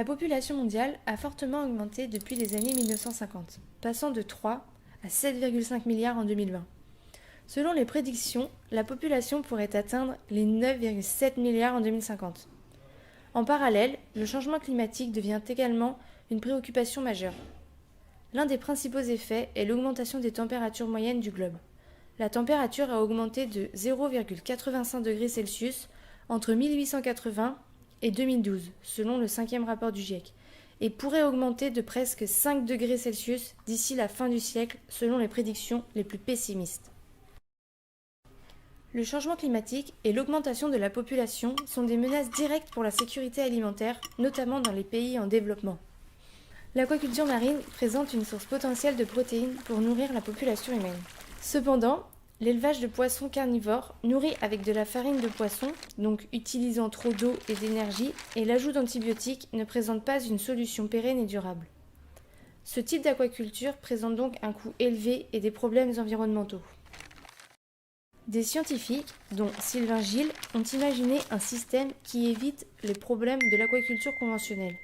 La population mondiale a fortement augmenté depuis les années 1950, passant de 3 à 7,5 milliards en 2020. Selon les prédictions, la population pourrait atteindre les 9,7 milliards en 2050. En parallèle, le changement climatique devient également une préoccupation majeure. L'un des principaux effets est l'augmentation des températures moyennes du globe. La température a augmenté de 0,85 degrés Celsius entre 1880 et 2012, selon le 5e rapport du GIEC, et pourrait augmenter de presque 5 degrés Celsius d'ici la fin du siècle, selon les prédictions les plus pessimistes. Le changement climatique et l'augmentation de la population sont des menaces directes pour la sécurité alimentaire, notamment dans les pays en développement. L'aquaculture marine présente une source potentielle de protéines pour nourrir la population humaine. Cependant, l'élevage de poissons carnivores nourris avec de la farine de poisson, donc utilisant trop d'eau et d'énergie, et l'ajout d'antibiotiques ne présente pas une solution pérenne et durable. Ce type d'aquaculture présente donc un coût élevé et des problèmes environnementaux. Des scientifiques, dont Sylvain Gilles, ont imaginé un système qui évite les problèmes de l'aquaculture conventionnelle,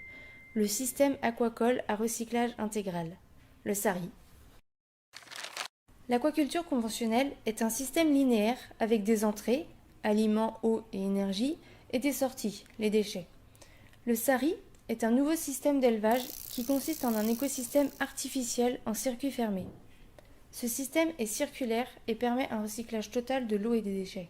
le système aquacole à recyclage intégral, le SARI. L'aquaculture conventionnelle est un système linéaire avec des entrées, aliments, eau et énergie, et des sorties, les déchets. Le SARI est un nouveau système d'élevage qui consiste en un écosystème artificiel en circuit fermé. Ce système est circulaire et permet un recyclage total de l'eau et des déchets.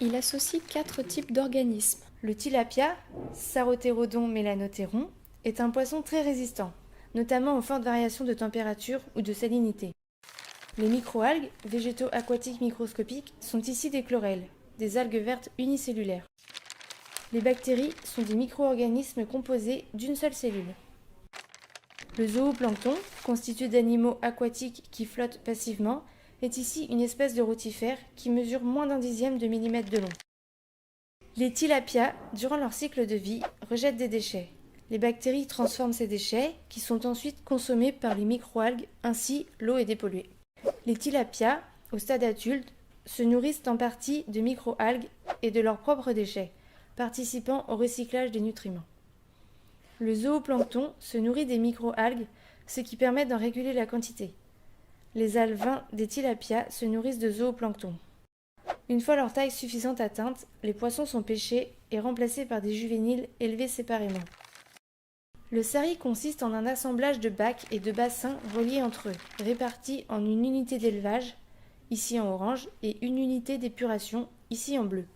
Il associe 4 types d'organismes. Le tilapia, Sarotérodon melanotéron, est un poisson très résistant, notamment aux fortes variations de température ou de salinité. Les microalgues, végétaux aquatiques microscopiques, sont ici des chlorelles, des algues vertes unicellulaires. Les bactéries sont des micro-organismes composés d'une seule cellule. Le zooplancton, constitué d'animaux aquatiques qui flottent passivement, est ici une espèce de rotifère qui mesure moins d'un dixième de millimètre de long. Les tilapias, durant leur cycle de vie, rejettent des déchets. Les bactéries transforment ces déchets, qui sont ensuite consommés par les microalgues, ainsi l'eau est dépolluée. Les tilapias, au stade adulte, se nourrissent en partie de microalgues et de leurs propres déchets, participant au recyclage des nutriments. Le zooplancton se nourrit des microalgues, ce qui permet d'en réguler la quantité. Les alevins des tilapias se nourrissent de zooplancton. Une fois leur taille suffisante atteinte, les poissons sont pêchés et remplacés par des juvéniles élevés séparément. Le SARI consiste en un assemblage de bacs et de bassins reliés entre eux, répartis en une unité d'élevage, ici en orange, et une unité d'épuration, ici en bleu.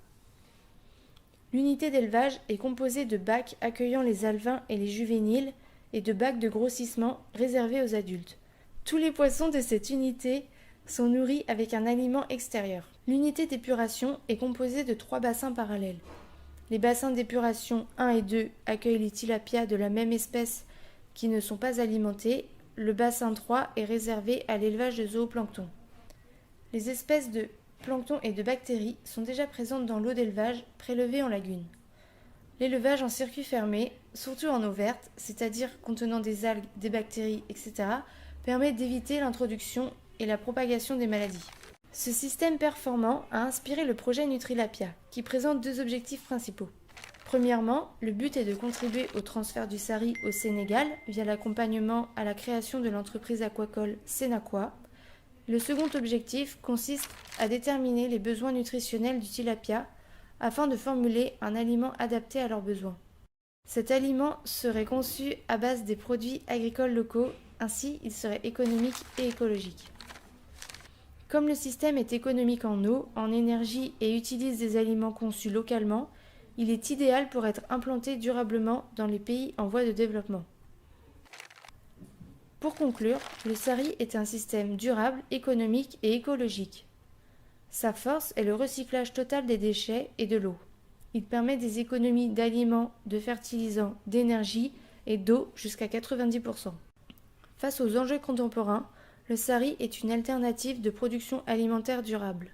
L'unité d'élevage est composée de bacs accueillant les alevins et les juvéniles et de bacs de grossissement réservés aux adultes. Tous les poissons de cette unité sont nourris avec un aliment extérieur. L'unité d'épuration est composée de 3 bassins parallèles. Les bassins d'épuration 1 et 2 accueillent les tilapias de la même espèce qui ne sont pas alimentés. Le bassin 3 est réservé à l'élevage de zooplancton. Les espèces de plancton et de bactéries sont déjà présentes dans l'eau d'élevage prélevée en lagune. L'élevage en circuit fermé, surtout en eau verte, c'est-à-dire contenant des algues, des bactéries, etc., permet d'éviter l'introduction et la propagation des maladies. Ce système performant a inspiré le projet Nutrilapia, qui présente 2 objectifs principaux. Premièrement, le but est de contribuer au transfert du SARI au Sénégal via l'accompagnement à la création de l'entreprise aquacole Sénaqua. Le second objectif consiste à déterminer les besoins nutritionnels du tilapia afin de formuler un aliment adapté à leurs besoins. Cet aliment serait conçu à base des produits agricoles locaux, ainsi il serait économique et écologique. Comme le système est économique en eau, en énergie et utilise des aliments conçus localement, il est idéal pour être implanté durablement dans les pays en voie de développement. Pour conclure, le SARI est un système durable, économique et écologique. Sa force est le recyclage total des déchets et de l'eau. Il permet des économies d'aliments, de fertilisants, d'énergie et d'eau jusqu'à 90%. Face aux enjeux contemporains, le SARI est une alternative de production alimentaire durable.